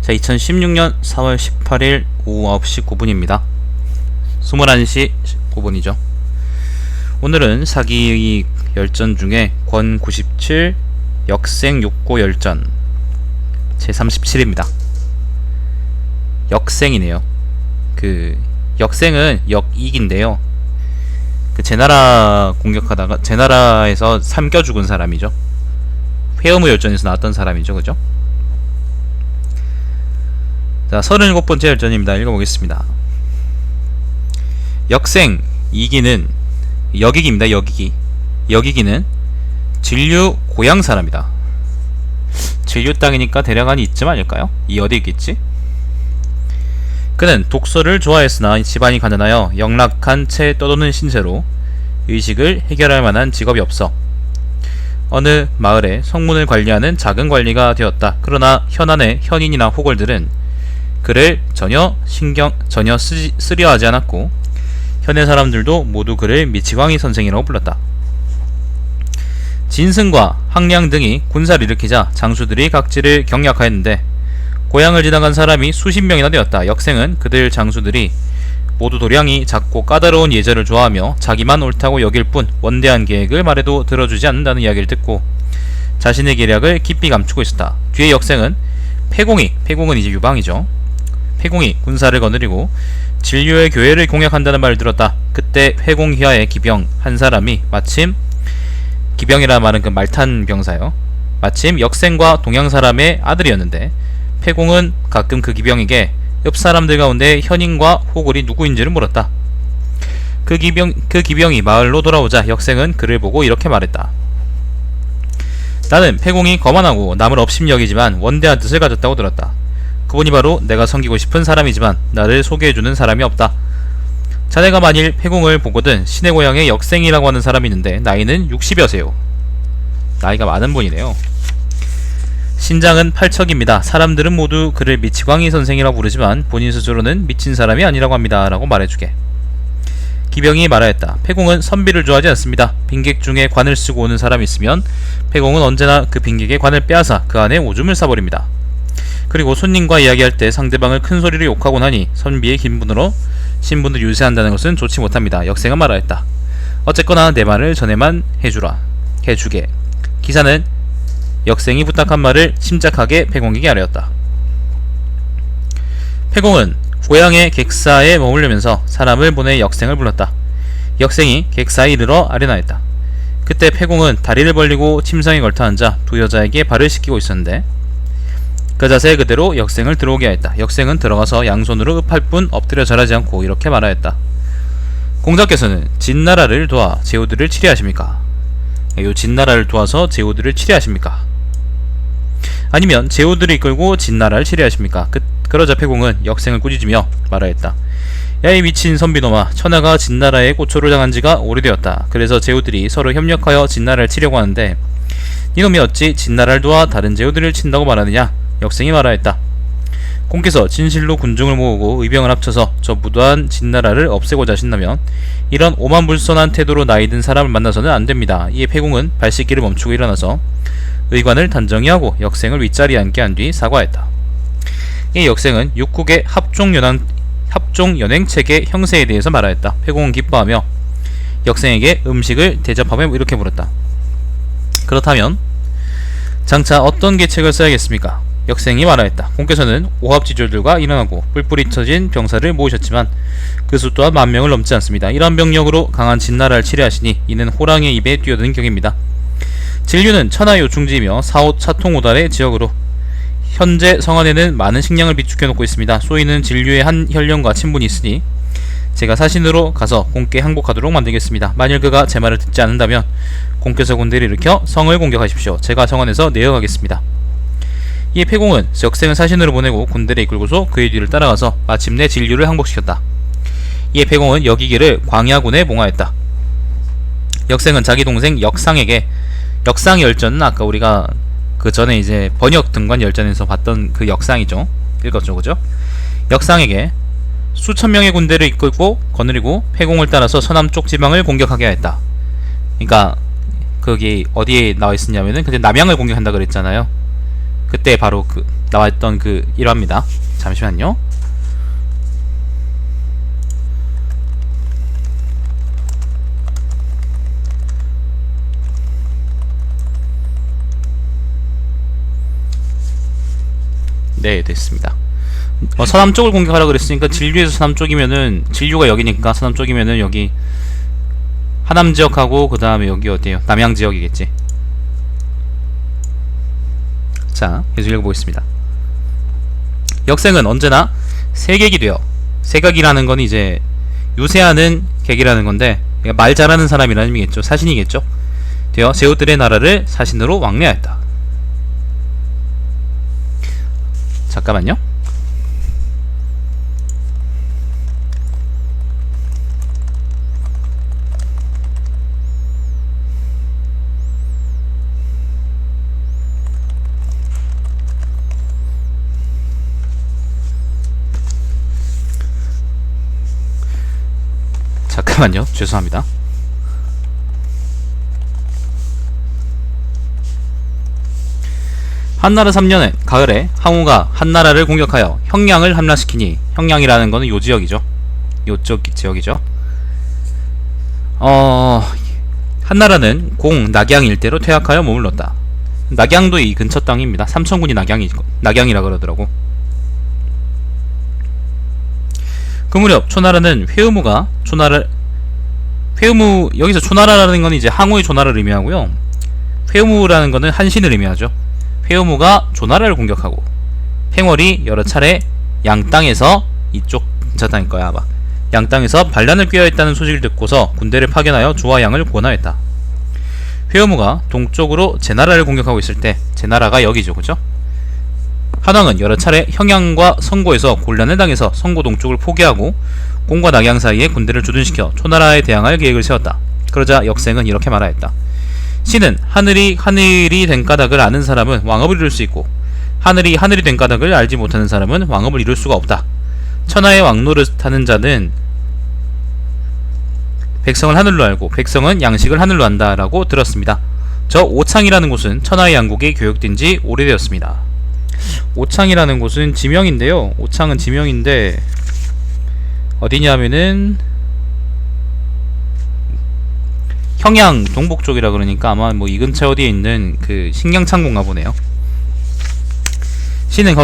자, 2016년 4월 18일 오후 9시 9분입니다. 21시 9분이죠. 오늘은 사기 열전 중에 권 97 역생 욕고 열전 제37입니다. 역생이네요. 그 역생은 역익인데요. 그 제나라 공격하다가 제나라에서 삼겨 죽은 사람이죠. 회엄의 열전에서 나왔던 사람이죠. 그죠? 자, 37번째 열전입니다. 읽어보겠습니다. 역생 2기는 역익입니다. 역익이는 진류 고향 사람이다. 진류 땅이니까 대략 이쯤 아닐까요? 이 어디 있겠지? 그는 독서를 좋아했으나 집안이 가난하여 영락한 채 떠도는 신세로 의식을 해결할 만한 직업이 없어 어느 마을에 성문을 관리하는 작은 관리가 되었다. 그러나 현안의 현인이나 호걸들은 그를 전혀 쓰려하지 않았고 현의 사람들도 모두 그를 미치광이 선생이라고 불렀다. 진승과 항량 등이 군사를 일으키자 장수들이 각지를 경략하였는데 고향을 지나간 사람이 수십 명이나 되었다. 역생은 그들 장수들이 모두 도량이 작고 까다로운 예절을 좋아하며 자기만 옳다고 여길 뿐 원대한 계획을 말해도 들어주지 않는다는 이야기를 듣고 자신의 계략을 깊이 감추고 있었다. 뒤에 역생은 패공은 이제 유방이죠. 패공이 군사를 거느리고 진료의 교회를 공략한다는 말을 들었다. 그때 패공휘하의 기병 한 사람이 마침 기병이라 말은 그 말탄 병사요. 마침 역생과 동양 사람의 아들이었는데 패공은 가끔 그 기병에게 옆 사람들 가운데 현인과 호골이 누구인지를 물었다. 그 기병이 마을로 돌아오자 역생은 그를 보고 이렇게 말했다. 나는 패공이 거만하고 남을 업심여기지만 원대한 뜻을 가졌다고 들었다. 그분이 바로 내가 섬기고 싶은 사람이지만 나를 소개해주는 사람이 없다. 자네가 만일 패공을 보거든 신의 고향에 역생이라고 하는 사람이 있는데 나이는 60여세요. 나이가 많은 분이네요. 신장은 팔척입니다. 사람들은 모두 그를 미치광이 선생이라고 부르지만 본인 스스로는 미친 사람이 아니라고 합니다. 라고 말해주게. 기병이 말하였다. 패공은 선비를 좋아하지 않습니다. 빈객 중에 관을 쓰고 오는 사람이 있으면 패공은 언제나 그 빈객의 관을 빼앗아 그 안에 오줌을 싸버립니다. 그리고 손님과 이야기할 때 상대방을 큰 소리로 욕하고 나니 선비의 긴분으로 신분을 유세한다는 것은 좋지 못합니다. 역생은 말하였다. 어쨌거나 내 말을 전에만 해주게. 기사는 역생이 부탁한 말을 침착하게 패공에게 아뢰었다. 패공은 고향의 객사에 머물려면서 사람을 보내 역생을 불렀다. 역생이 객사에 이르러 아뢰나였다. 그때 패공은 다리를 벌리고 침상에 걸터 앉아 두 여자에게 발을 씻기고 있었는데 그 자세 그대로 역생을 들어오게 하였다. 역생은 들어가서 양손으로 읍할 뿐 엎드려 절하지 않고 이렇게 말하였다. 공자께서는 진나라를 도와 제후들을 치리하십니까? 요 진나라를 도와서 제후들을 치리하십니까? 아니면 제후들을 이끌고 진나라를 치리하십니까? 그러자 패공은 역생을 꾸짖으며 말하였다. 야이 미친 선비놈아, 천하가 진나라의 꽃초를 당한 지가 오래되었다. 그래서 제후들이 서로 협력하여 진나라를 치려고 하는데 이놈이 어찌 진나라를 도와 다른 제후들을 친다고 말하느냐? 역생이 말하였다. 공께서 진실로 군중을 모으고 의병을 합쳐서 저 무도한 진나라를 없애고자 하신다면 이런 오만불선한 태도로 나이든 사람을 만나서는 안됩니다. 이에 패공은 발 씻기를 멈추고 일어나서 의관을 단정히 하고 역생을 윗자리에 앉게 한 뒤 사과했다. 이 역생은 육국의 합종연행책의 형세에 대해서 말하였다. 패공은 기뻐하며 역생에게 음식을 대접하며 이렇게 물었다. 그렇다면 장차 어떤 계책을 써야겠습니까? 역생이 말하였다. 공께서는 오합지졸들과 일어나고 뿔뿔이 터진 병사를 모으셨지만 그 수 또한 10,000명을 넘지 않습니다. 이러한 병력으로 강한 진나라를 치리하시니 이는 호랑이의 입에 뛰어드는 격입니다. 진류는 천하 요충지이며 사옷 차통오달의 지역으로 현재 성안에는 많은 식량을 비축해 놓고 있습니다. 소인은 진류의 한 혈령과 친분이 있으니 제가 사신으로 가서 공께 항복하도록 만들겠습니다. 만일 그가 제 말을 듣지 않는다면 공께서 군대를 일으켜 성을 공격하십시오. 제가 성안에서 내어가겠습니다. 이에 패공은 역생을 사신으로 보내고 군대를 이끌고서 그의 뒤를 따라가서 마침내 진류를 항복시켰다. 이에 패공은 역이기를 광야군에 봉하였다. 역생은 자기 동생 역상에게 역상열전은 아까 우리가 그 전에 이제 번역 등관 열전에서 봤던 그 역상이죠. 읽었죠, 그죠? 역상에게 수천 명의 군대를 이끌고 거느리고 패공을 따라서 서남쪽 지방을 공격하게 하였다. 그러니까 거기 어디에 나와 있었냐면은 근데 남양을 공격한다 그랬잖아요. 그때 바로 그 나왔던 그 일화입니다. 잠시만요. 네, 됐습니다. 서남 쪽을 공격하라 그랬으니까 진류에서 서남 쪽이면은, 진류가 여기니까 서남 쪽이면은 여기 하남 지역하고 그 다음에 여기 어디에요? 남양 지역이겠지. 자, 계속 읽어보겠습니다. 역생은 언제나 세객이 되어, 세각이라는 건 이제 유세하는 객이라는 건데, 그러니까 말 잘하는 사람이라는 의미겠죠. 사신이겠죠. 되어 제후들의 나라를 사신으로 왕래하였다. 잠깐만요. 잠깐만요. 죄송합니다. 한나라 3년에 가을에 항우가 한나라를 공격하여 형량을 함락시키니, 형량이라는 거는 요 지역이죠. 요쪽 지역이죠. 한나라는 공 낙양 일대로 퇴학하여 머물렀다. 낙양도 이 근처 땅입니다. 삼천군이 낙양이라 그러더라고. 그 무렵 초나라는 회의무가 여기서 초나라라는 건 이제 항우의 조나라를 의미하고요. 회의무라는 거는 한신을 의미하죠. 회의무가 조나라를 공격하고 팽월이 여러 차례 양땅에서, 이쪽 근처 땅일 거야 아마, 양땅에서 반란을 꾀하였다는 소식을 듣고서 군대를 파견하여 조와 양을 권하였다. 회의무가 동쪽으로 제나라를 공격하고 있을 때, 제나라가 여기죠, 그죠? 한왕은 여러 차례 형양과 성고에서 곤란을 당해서 성고 동쪽을 포기하고 공과 낙양 사이에 군대를 주둔시켜 초나라에 대항할 계획을 세웠다. 그러자 역생은 이렇게 말하였다. 신은 하늘이 된 까닭을 아는 사람은 왕업을 이룰 수 있고, 하늘이 된 까닭을 알지 못하는 사람은 왕업을 이룰 수가 없다. 천하의 왕노릇 하는 자는 백성을 하늘로 알고 백성은 양식을 하늘로 한다 라고 들었습니다. 저 오창이라는 곳은 천하의 양국이 교육된 지 오래되었습니다. 오창이라는 곳은 지명인데요. 오창은 지명인데 어디냐면은 형양 동북 쪽이라 그러니까 아마 뭐 이 근처 어디에 있는 그 식량창고인가 보네요. 신은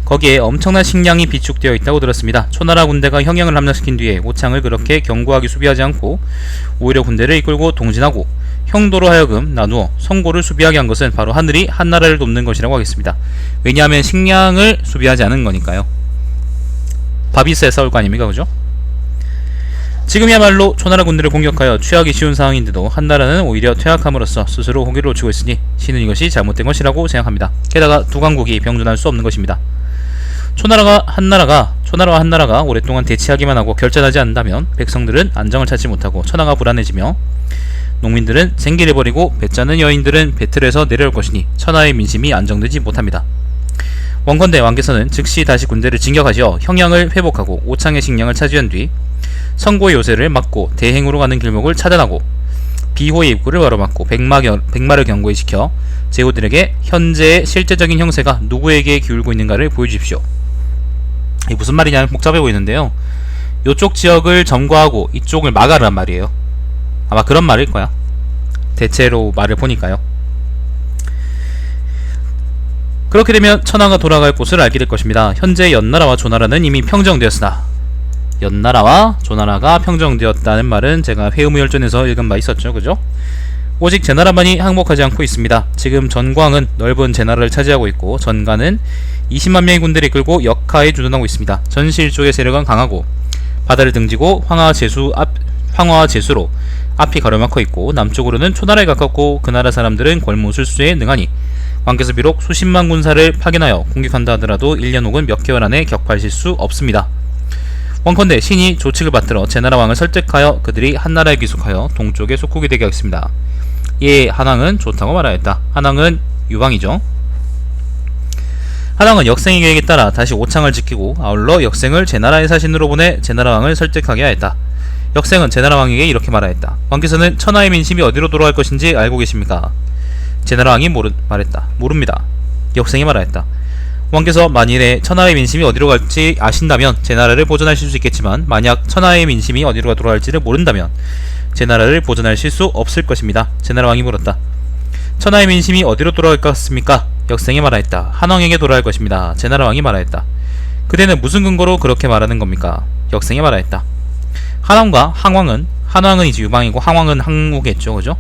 거기에 엄청난 식량이 비축되어 있다고 들었습니다. 초나라 군대가 형양을 함락시킨 뒤에 오창을 그렇게 견고하게 수비하지 않고 오히려 군대를 이끌고 동진하고 형도로 하여금 나누어 성고를 수비하게 한 것은 바로 하늘이 한나라를 돕는 것이라고 하겠습니다. 왜냐하면 식량을 수비하지 않은 거니까요. 밥이 있어야 싸울 거 아닙니까, 그죠? 지금이야말로 초나라 군대를 공격하여 취하기 쉬운 상황인데도 한나라는 오히려 퇴학함으로써 스스로 호기를 놓치고 있으니 신은 이것이 잘못된 것이라고 생각합니다. 게다가 두 강국이 병존할 수 없는 것입니다. 초나라와 한나라가 오랫동안 대치하기만 하고 결전하지 않는다면 백성들은 안정을 찾지 못하고 천하가 불안해지며 농민들은 생계를 버리고 배짜는 여인들은 배틀에서 내려올 것이니 천하의 민심이 안정되지 못합니다. 원컨대 왕께서는 즉시 다시 군대를 진격하시어 형량을 회복하고 오창의 식량을 차지한 뒤 성고의 요새를 막고 대행으로 가는 길목을 차단하고 비호의 입구를 가로막고 백마를 경고시켜 제후들에게 현재의 실제적인 형세가 누구에게 기울고 있는가를 보여주십시오. 이게 무슨 말이냐면 복잡해 보이는데요. 이쪽 지역을 점거하고 이쪽을 막아란 말이에요. 아마 그런 말일 거야. 대체로 말을 보니까요. 그렇게 되면 천하가 돌아갈 곳을 알게 될 것입니다. 현재 연나라와 조나라는 이미 평정되었으나, 연나라와 조나라가 평정되었다는 말은 제가 회의무열전에서 읽은 바 있었죠, 그죠? 오직 제나라만이 항복하지 않고 있습니다. 지금 전광은 넓은 제나라를 차지하고 있고 전가는 20만 명의 군대를 이끌고 역하에 주둔하고 있습니다. 전실 쪽의 세력은 강하고 바다를 등지고 황하와 제수로 앞이 가로막혀 있고 남쪽으로는 초나라에 가깝고 그 나라 사람들은 권모술수에 능하니 왕께서 비록 수십만 군사를 파견하여 공격한다 하더라도 1년 혹은 몇 개월 안에 격파하실 수 없습니다. 원컨대 신이 조칙을 받들어 제나라 왕을 설득하여 그들이 한나라에 귀속하여 동쪽에 속국이 되게 하겠습니다. 이에 한왕은 좋다고 말하였다. 한왕은 유방이죠. 한왕은 역생의 계획에 따라 다시 오창을 지키고 아울러 역생을 제나라의 사신으로 보내 제나라 왕을 설득하게 하였다. 역생은 제나라 왕에게 이렇게 말하였다. 왕께서는 천하의 민심이 어디로 돌아갈 것인지 알고 계십니까? 제나라 왕이 말했다. 모릅니다. 역생이 말하였다. 왕께서 만일에 천하의 민심이 어디로 갈지 아신다면 제 나라를 보존하실 수 있겠지만 만약 천하의 민심이 어디로 돌아갈지를 모른다면 제 나라를 보존하실 수 없을 것입니다. 제나라 왕이 물었다. 천하의 민심이 어디로 돌아갈 것 같습니까? 역생이 말하였다. 한왕에게 돌아갈 것입니다. 제나라 왕이 말하였다. 그대는 무슨 근거로 그렇게 말하는 겁니까? 역생이 말하였다. 한왕과 한왕은 이제 유방이고 항왕은 항우겠죠, 그죠?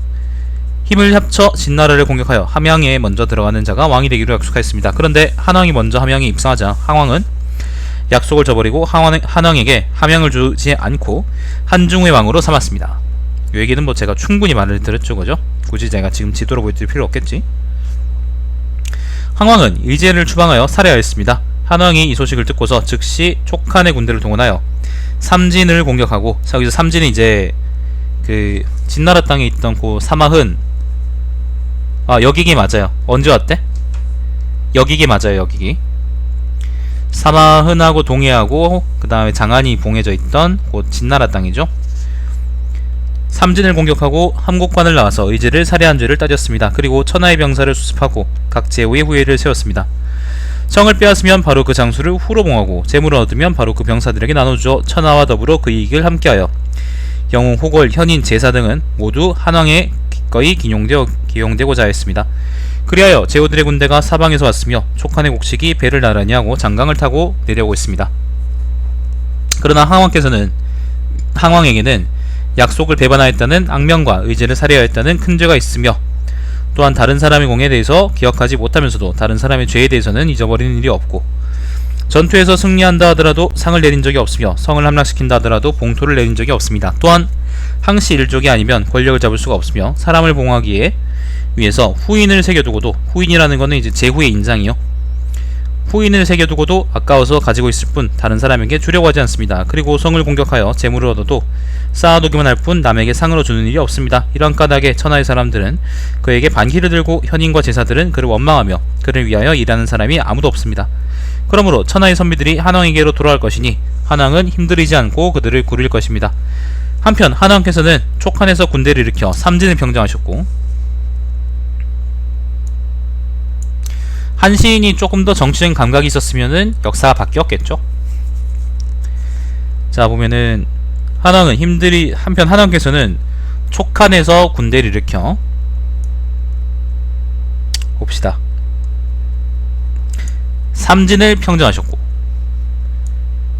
힘을 합쳐 진나라를 공격하여 함양에 먼저 들어가는 자가 왕이 되기로 약속하였습니다. 그런데 한왕이 먼저 함양에 입성하자 항왕은 약속을 저버리고 한왕에게 함양을 주지 않고 한중의 왕으로 삼았습니다. 이 얘기는 뭐 제가 충분히 말을 들었죠, 그죠? 굳이 제가 지금 지도로 보여드릴 필요 없겠지. 항왕은 의제를 추방하여 살해하였습니다. 한왕이 이 소식을 듣고서 즉시 촉한의 군대를 동원하여 삼진을 공격하고, 여기서 삼진이 이제 그 진나라 땅에 있던 그 사마흔, 여기기 맞아요. 언제 왔대? 여기기 맞아요. 여기기. 사마흔하고 동해하고 그 다음에 장안이 봉해져 있던 그 진나라 땅이죠. 삼진을 공격하고 함곡관을 나와서 의제를 살해한 죄를 따졌습니다. 그리고 천하의 병사를 수습하고 각 제후의 후예를 세웠습니다. 성을 빼앗으면 바로 그 장수를 후로 봉하고 재물을 얻으면 바로 그 병사들에게 나눠주어 천하와 더불어 그 이익을 함께하여 영웅, 호골, 현인, 제사 등은 모두 한왕에 기꺼이 기용되고자 했습니다. 그리하여 제후들의 군대가 사방에서 왔으며 촉한의 곡식이 배를 나란히 하고 장강을 타고 내려오고 있습니다. 그러나 항왕에게는 약속을 배반하였다는 악명과 의제를 살해하였다는 큰 죄가 있으며 또한 다른 사람의 공에 대해서 기억하지 못하면서도 다른 사람의 죄에 대해서는 잊어버리는 일이 없고 전투에서 승리한다 하더라도 상을 내린 적이 없으며 성을 함락시킨다 하더라도 봉토를 내린 적이 없습니다. 또한 항시 일족이 아니면 권력을 잡을 수가 없으며 사람을 봉하기에 위해서 후인을 새겨두고도, 후인이라는 거는 이제 제후의 인장이요, 후인을 새겨두고도 아까워서 가지고 있을 뿐 다른 사람에게 주려고 하지 않습니다. 그리고 성을 공격하여 재물을 얻어도 쌓아두기만 할 뿐 남에게 상으로 주는 일이 없습니다. 이런 까닭에 천하의 사람들은 그에게 반기를 들고 현인과 제사들은 그를 원망하며 그를 위하여 일하는 사람이 아무도 없습니다. 그러므로 천하의 선비들이 한왕에게로 돌아갈 것이니 한왕은 힘들이지 않고 그들을 구릴 것입니다. 한편 한왕께서는 촉한에서 군대를 일으켜 삼진을 평정하셨고, 한 시인이 조금 더 정치적인 감각이 있었으면은 역사가 바뀌었겠죠. 자, 보면은 한왕은 한편 한왕께서는 촉한에서 군대를 일으켜 봅시다. 삼진을 평정하셨고,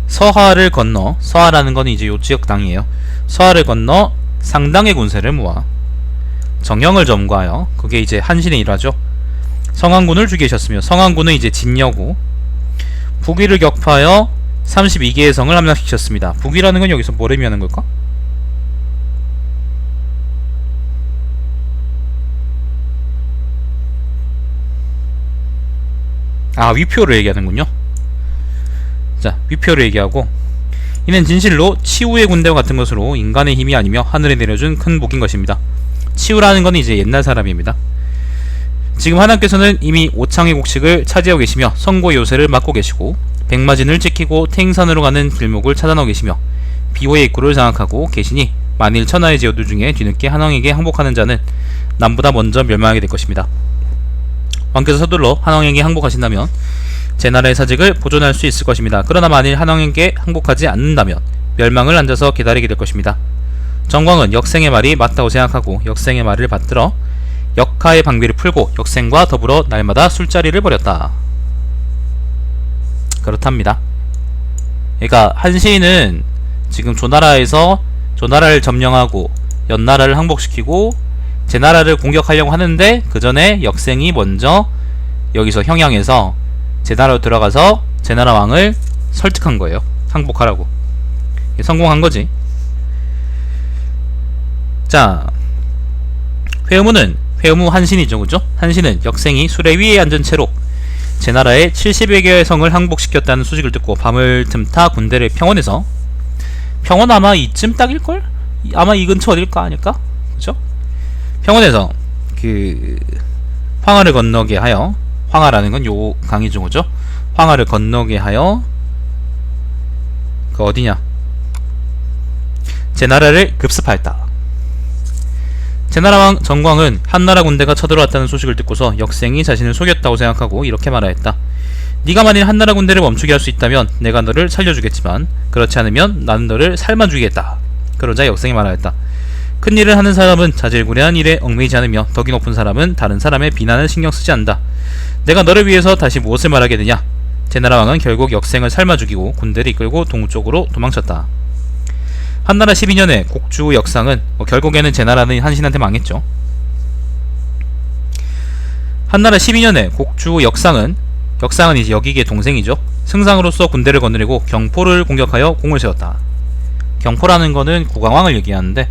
서하를 건너, 서하라는 건 이제 요 지역 땅이에요. 서하를 건너 상당의 군세를 모아 정영을 점거하여, 그게 이제 한신의 일화죠. 성안군을 죽이셨으며, 성안군은 이제 진여고, 북위를 격파하여 32개의 성을 함락시켰습니다. 북위라는 건 여기서 뭘 의미하는 걸까? 위표를 얘기하는군요. 자, 위표를 얘기하고, 이는 진실로 치우의 군대와 같은 것으로 인간의 힘이 아니며 하늘에 내려준 큰 복인 것입니다. 치우라는 건 이제 옛날 사람입니다. 지금 한왕께서는 이미 오창의 곡식을 차지하고 계시며 성고 요새를 맡고 계시고 백마진을 지키고 태행산으로 가는 길목을 차단하고 계시며 비호의 입구를 장악하고 계시니 만일 천하의 제후들 중에 뒤늦게 한왕에게 항복하는 자는 남보다 먼저 멸망하게 될 것입니다. 왕께서 서둘러 한왕에게 항복하신다면 제 나라의 사직을 보존할 수 있을 것입니다. 그러나 만일 한왕에게 항복하지 않는다면 멸망을 앉아서 기다리게 될 것입니다. 정광은 역생의 말이 맞다고 생각하고 역생의 말을 받들어 역하의 방비를 풀고 역생과 더불어 날마다 술자리를 벌였다. 그렇답니다. 그러니까 한시인은 지금 조나라에서 조나라를 점령하고 연나라를 항복시키고 제나라를 공격하려고 하는데 그 전에 역생이 먼저 여기서 형양에서 제나라로 들어가서 제나라 왕을 설득한 거예요. 항복하라고. 성공한 거지. 자, 회음우 한신이죠, 그죠? 한신은 역생이 수레 위에 앉은 채로 제나라의 70여 개의 성을 항복시켰다는 소식을 듣고 밤을 틈타 군대를 평원에서, 평원 아마 이쯤 딱일걸? 아마 이 근처 어딜까 아닐까? 그죠? 평원에서 그 황하를 건너게 하여, 황하라는 건 요 강이죠, 그죠? 황하를 건너게 하여 그 어디냐? 제나라를 급습하였다. 제나라 왕 정광은 한나라 군대가 쳐들어왔다는 소식을 듣고서 역생이 자신을 속였다고 생각하고 이렇게 말하였다. 네가 만일 한나라 군대를 멈추게 할 수 있다면 내가 너를 살려주겠지만 그렇지 않으면 나는 너를 삶아 죽이겠다. 그러자 역생이 말하였다. 큰 일을 하는 사람은 자질구레한 일에 얽매이지 않으며 덕이 높은 사람은 다른 사람의 비난을 신경 쓰지 않는다. 내가 너를 위해서 다시 무엇을 말하게 되냐. 제나라 왕은 결국 역생을 삶아 죽이고 군대를 이끌고 동쪽으로 도망쳤다. 한나라 12년에 곡주 역상은 결국에는 제나라는 한신한테 망했죠. 한나라 12년에 곡주 역상은 이제 여기기의 동생이죠. 승상으로서 군대를 거느리고 경포를 공격하여 공을 세웠다. 경포라는 거는 국왕왕을 얘기하는데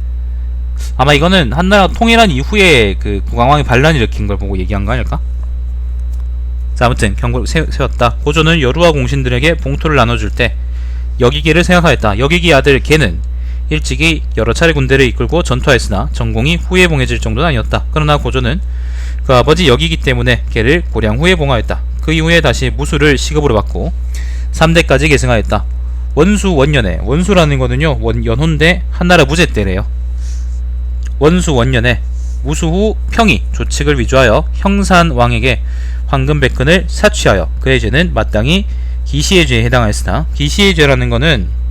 아마 이거는 한나라 통일한 이후에 그 국왕왕이 반란을 일으킨 걸 보고 얘기한 거 아닐까? 자, 아무튼 경포를 세웠다. 고조는 여루와 공신들에게 봉투를 나눠줄 때 여기기를 생각하였다. 여기기 아들 걔는 일찍이 여러 차례 군대를 이끌고 전투하였으나 전공이 후에 봉해질 정도는 아니었다. 그러나 고조는 그 아버지 여기기 때문에 걔를 고량 후에 봉하였다. 그 이후에 다시 무수를 시급으로 받고 3대까지 계승하였다. 원수 원년에, 원수라는 거는요 연혼대 한나라 무제 때래요. 원수 원년에 무수 후 평이 조칙을 위조하여 형산왕에게 황금백근을 사취하여 그의 죄는 마땅히 기시의 죄에 해당하였으나 기시의 죄라는 거는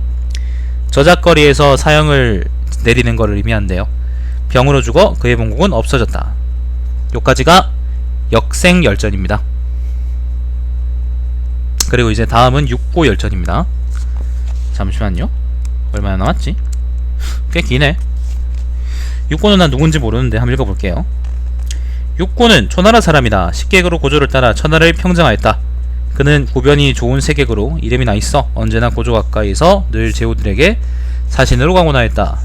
저작거리에서 사형을 내리는 것을 의미한대요. 병으로 죽어 그의 본국은 없어졌다. 요까지가 역생열전입니다. 그리고 이제 다음은 육고열전입니다. 잠시만요. 얼마나 남았지? 꽤 기네. 육고는 난 누군지 모르는데 한번 읽어볼게요. 육고는 초나라 사람이다. 식객으로 고조를 따라 천하를 평정하였다. 그는 구변이 좋은 세객으로 이름이 나있어 언제나 고조 가까이서 늘 제후들에게 사신으로 강원하였다.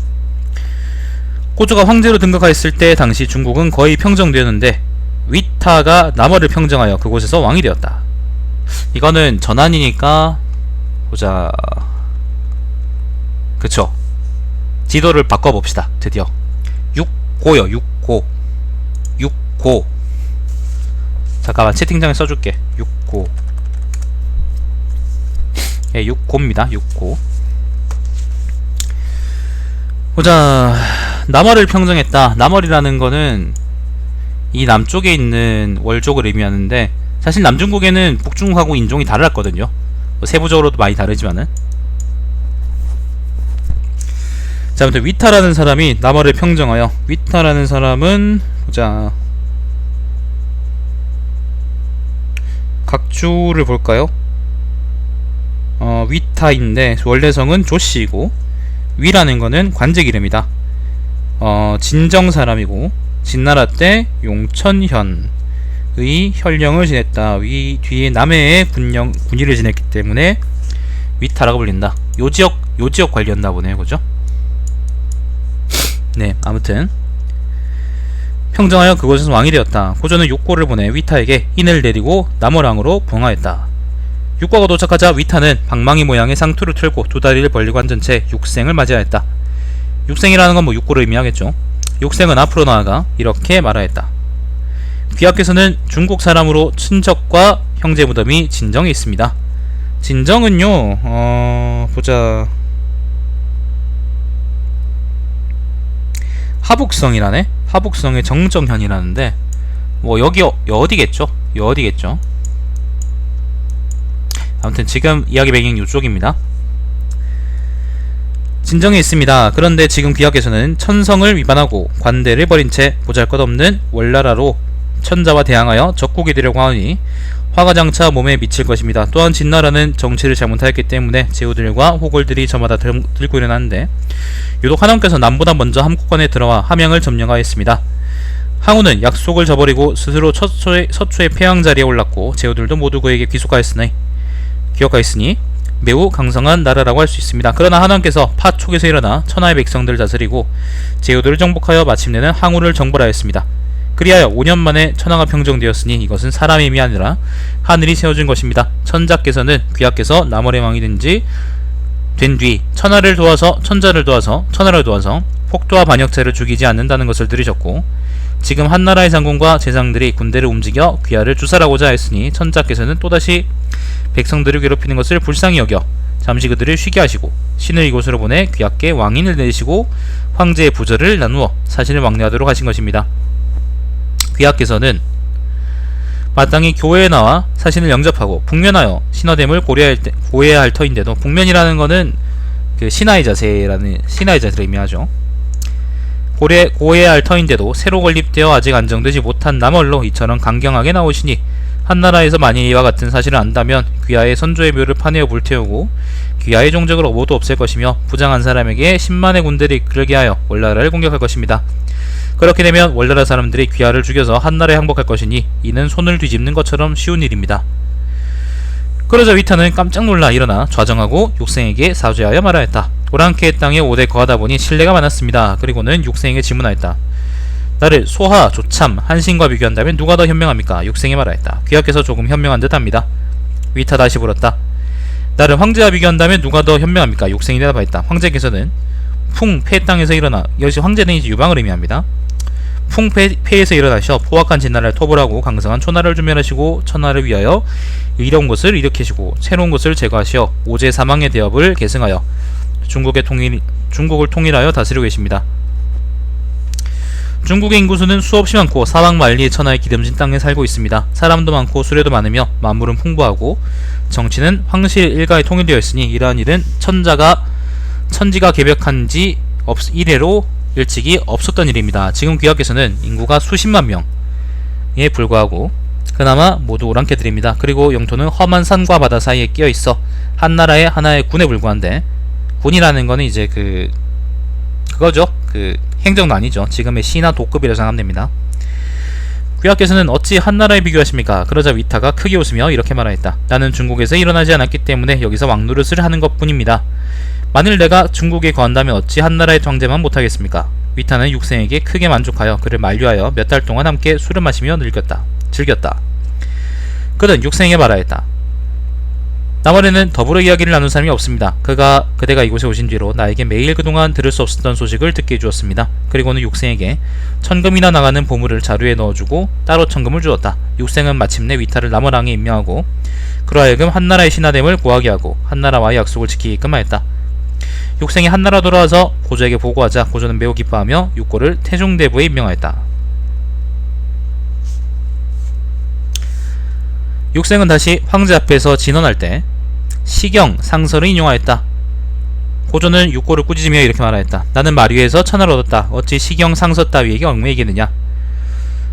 고조가 황제로 등극하였을 때 당시 중국은 거의 평정되었는데 위타가 남어를 평정하여 그곳에서 왕이 되었다. 이거는 전환이니까 보자. 그쵸, 지도를 바꿔봅시다. 드디어 육고요. 육고 잠깐만 채팅창에 써줄게. 육고. 예, 육고입니다. 육고. 보자. 남월을 평정했다. 남월이라는 거는 이 남쪽에 있는 월족을 의미하는데 사실 남중국에는 북중국하고 인종이 다르거든요. 세부적으로도 많이 다르지만은. 자, 아무튼 위타라는 사람이 남월을 평정하여, 위타라는 사람은 보자. 각주를 볼까요? 위타인데 원래 성은 조씨이고 위라는 거는 관직 이름이다. 진정 사람이고 진나라 때 용천현의 혈령을 지냈다. 위 뒤에 남해의 군위를 지냈기 때문에 위타라고 불린다. 요 지역 관리였나 보네요. 그죠? 네, 아무튼 평정하여 그곳에서 왕이 되었다. 고조는 육고를 보내 위타에게 인을 내리고 남월왕으로 봉하였다. 육고가 도착하자 위타는 방망이 모양의 상투를 틀고 두 다리를 벌리고 앉은 채 육생을 맞이하였다. 육생이라는 건 뭐 육고를 의미하겠죠. 육생은 앞으로 나아가 이렇게 말하였다. 귀하께서는 중국 사람으로 친척과 형제 무덤이 진정에 있습니다. 진정은요, 보자. 하북성이라네? 하북성의 정정현이라는데 뭐 여기 어디겠죠? 어디겠죠? 아무튼 지금 이야기 배경이 이쪽입니다. 진정에 있습니다. 그런데 지금 귀하께서는 천성을 위반하고 관대를 버린 채 보잘것없는 월나라로 천자와 대항하여 적국이 되려고 하니 화가 장차 몸에 미칠 것입니다. 또한 진나라는 정치를 잘못하였기 때문에 제후들과 호골들이 저마다 들고 일어나는데 유독 하나님께서 남보다 먼저 함국관에 들어와 함양을 점령하였습니다. 항우는 약속을 저버리고 스스로 서초의 폐왕 자리에 올랐고 제후들도 모두 그에게 귀속하였으니 매우 강성한 나라라고 할 수 있습니다. 그러나 하나님께서 파촉에서 일어나 천하의 백성들을 다스리고 제후들을 정복하여 마침내는 항우를 정벌하였습니다. 그리하여 5년 만에 천하가 평정되었으니 이것은 사람의 힘이 아니라 하늘이 세워준 것입니다. 천자께서는 귀하께서 남월의 왕이 된 뒤 천자를 도와서 폭도와 반역자를 죽이지 않는다는 것을 들으셨고 지금 한나라의 장군과 제상들이 군대를 움직여 귀하를 주살하고자 했으니 천자께서는 또다시 백성들을 괴롭히는 것을 불쌍히 여겨 잠시 그들을 쉬게 하시고 신을 이곳으로 보내 귀하께 왕인을 내리시고 황제의 부저를 나누어 사신을 왕래하도록 하신 것입니다. 귀하께서는 마땅히 교회에 나와 사신을 영접하고 북면하여 신하됨을 고해야 할 터인데도, 북면이라는 것은 그 신하의 자세를 의미하죠. 고해야 할 터인데도 새로 건립되어 아직 안정되지 못한 남월로 이처럼 강경하게 나오시니 한나라에서 만일 이와 같은 사실을 안다면 귀하의 선조의 묘를 파내어 불태우고 귀하의 종적을 모두 없앨 것이며 부장한 사람에게 10만의 군대를 이끌게 하여 월나라를 공격할 것입니다. 그렇게 되면 월나라 사람들이 귀하를 죽여서 한나라에 항복할 것이니 이는 손을 뒤집는 것처럼 쉬운 일입니다. 그러자 위타는 깜짝 놀라 일어나 좌정하고 육생에게 사죄하여 말하였다. 오랑캐의 땅에 오래 거하다 보니 신뢰가 많았습니다. 그리고는 육생에게 질문하였다. 나를 소하, 조참, 한신과 비교한다면 누가 더 현명합니까? 육생이 말하였다. 귀하께서 조금 현명한 듯합니다. 위타 다시 물었다. 나를 황제와 비교한다면 누가 더 현명합니까? 육생이 대답하였다. 황제께서는 풍패 땅에서 일어나, 여기서 황제는 이제 유방을 의미합니다. 풍패에서 일어나셔 포악한 진나라를 토벌하고 강성한 초나라를 주면하시고 천하를 위하여 의로운 것을 일으키시고 새로운 것을 제거하시어 오제 사망의 대업을 계승하여 중국을 통일하여 다스리고 계십니다. 중국의 인구수는 수없이 많고 사방만리의 천하의 기름진 땅에 살고 있습니다. 사람도 많고 수레도 많으며 만물은 풍부하고 정치는 황실 일가에 통일되어 있으니 이러한 일은 천지가 개벽한 지 이래로 일찍이 없었던 일입니다. 지금 귀하께서는 인구가 수십만 명에 불과하고 그나마 모두 오랑캐들입니다. 그리고 영토는 험한 산과 바다 사이에 끼어있어 한나라의 하나의 군에 불과한데, 군이라는 거는 이제 그거죠. 행정도 아니죠. 지금의 시나 도급이라고 생각하면 됩니다. 귀하께서는 어찌 한나라에 비교하십니까? 그러자 위타가 크게 웃으며 이렇게 말하였다. 나는 중국에서 일어나지 않았기 때문에 여기서 왕노릇을 하는 것뿐입니다. 만일 내가 중국에 거한다면 어찌 한나라의 황제만 못하겠습니까? 위타는 육생에게 크게 만족하여 그를 만류하여 몇 달 동안 함께 술을 마시며 즐겼다. 그는 육생에게 말하였다. 나머지는 더불어 이야기를 나눈 사람이 없습니다. 그대가 이곳에 오신 뒤로 나에게 매일 그동안 들을 수 없었던 소식을 듣게 해주었습니다. 그리고는 육생에게 천금이나 나가는 보물을 자루에 넣어주고 따로 천금을 주었다. 육생은 마침내 위타를 남월왕에 임명하고 그로 하여금 한나라의 신하됨을 고하게 하고 한나라와의 약속을 지키게끔 하였다. 육생이 한나라 돌아와서 고조에게 보고하자 고조는 매우 기뻐하며 육고를 태종대부에 임명하였다. 육생은 다시 황제 앞에서 진언할 때 시경, 상서를 인용하였다. 고조는 육고를 꾸짖으며 이렇게 말하였다. 나는 마류에서 천하를 얻었다. 어찌 시경, 상서 따위에게 얽매이겠느냐.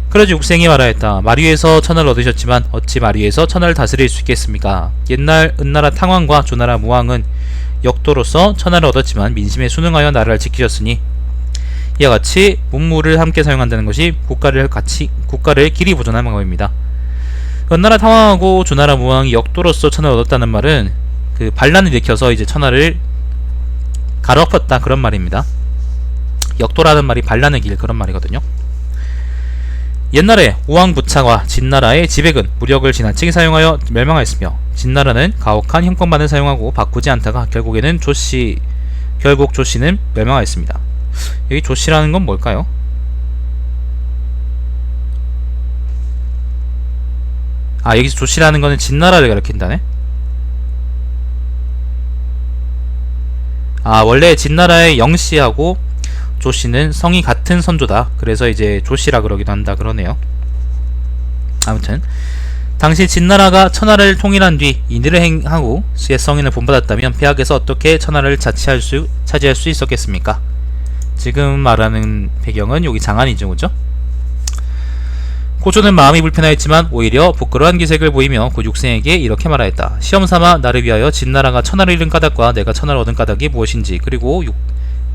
그러자 육생이 말하였다. 마류에서 천하를 얻으셨지만 어찌 마류에서 천하를 다스릴 수 있겠습니까? 옛날 은나라 탕왕과 조나라 무왕은 역도로서 천하를 얻었지만 민심에 순응하여 나라를 지키셨으니 이와 같이 문무를 함께 사용한다는 것이 국가를 길이 보존하는 방법입니다. 은나라 탕왕하고 조나라 무왕이 역도로서 천하를 얻었다는 말은 반란을 일으켜서 이제 천하를 갈아엎었다 그런 말입니다. 역도라는 말이 반란의 길 그런 말이거든요. 옛날에 우왕부차와 진나라의 지백은 무력을 지나치게 사용하여 멸망하였으며 진나라는 가혹한 형법만을 사용하고 바꾸지 않다가 결국 조씨는 멸망하였습니다. 여기 조씨라는 건 뭘까요? 여기서 조씨라는 거는 진나라를 가리킨다네? 원래 진나라의 영씨하고 조씨는 성이 같은 선조다. 그래서 이제 조씨라 그러기도 한다 그러네요. 아무튼 당시 진나라가 천하를 통일한 뒤 인의를 행하고 수의 성인을 본받았다면 폐하께서 어떻게 천하를 차지할 수 있었겠습니까? 지금 말하는 배경은 여기 장안이죠, 그죠? 고조는 마음이 불편하였지만 오히려 부끄러운 기색을 보이며 그 육생에게 이렇게 말하였다. 시험삼아 나를 위하여 진나라가 천하를 잃은 까닭과 내가 천하를 얻은 까닭이 무엇인지, 그리고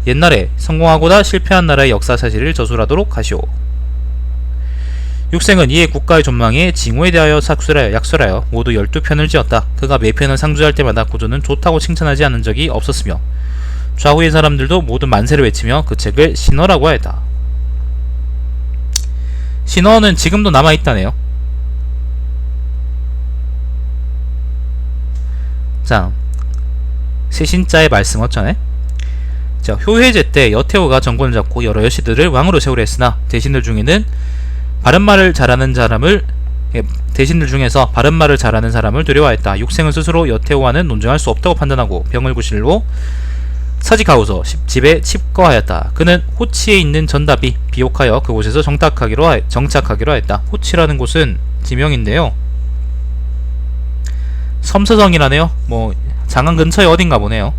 옛날에 성공하고다 실패한 나라의 역사 사실을 저술하도록 하시오. 육생은 이에 국가의 전망에 징후에 대하여 약술하여 모두 12편을 지었다. 그가 매편을 상주할 때마다 고조는 좋다고 칭찬하지 않은 적이 없었으며 좌우의 사람들도 모두 만세를 외치며 그 책을 신어라고 하였다. 신어는 지금도 남아있다네요. 자, 세신자의 말씀 어쩌네? 자, 효혜제 때 여태호가 정권을 잡고 여러 여씨들을 왕으로 세우려 했으나 대신들 중에는 바른말을 잘하는 사람을 대신들 중에서 바른 말을 잘하는 사람을 두려워했다. 육생은 스스로 여태호와는 논증할 수 없다고 판단하고 병을 구실로 사직하고서 집에 칩거하였다. 그는 호치에 있는 전답이 비옥하여 그곳에서 정착하기로 하였다. 호치라는 곳은 지명인데요. 섬서성이라네요. 뭐 장안 근처에 어딘가 보네요.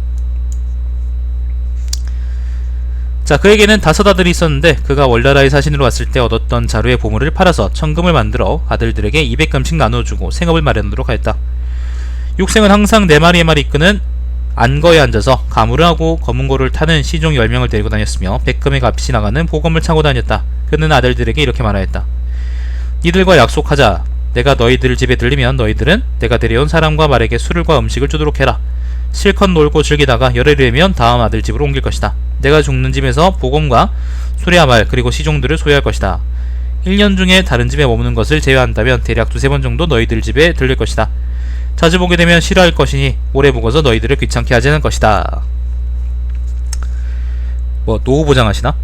자, 그에게는 5 아들이 있었는데 그가 월나라의 사신으로 왔을 때 얻었던 자루의 보물을 팔아서 천금을 만들어 아들들에게 200금씩 나눠주고 생업을 마련하도록 하였다. 육생은 항상 4마리의 말이 이끄는 안거에 앉아서 가무를 하고 검은고를 타는 시종 10명을 데리고 다녔으며 100금의 값이 나가는 보검을 차고 다녔다. 그는 아들들에게 이렇게 말하였다. 이들과 약속하자. 내가 너희들 집에 들리면 너희들은 내가 데려온 사람과 말에게 술과 음식을 주도록 해라. 실컷 놀고 즐기다가 열흘이 되면 다음 아들 집으로 옮길 것이다. 내가 죽는 집에서 보검과 수레야말 그리고 시종들을 소유할 것이다. 1년 중에 다른 집에 머무는 것을 제외한다면 대략 2-3번 정도 너희들 집에 들릴 것이다. 자주 보게 되면 싫어할 것이니 오래 묵어서 너희들을 귀찮게 하지 않을 것이다. 뭐 노후 보장하시나?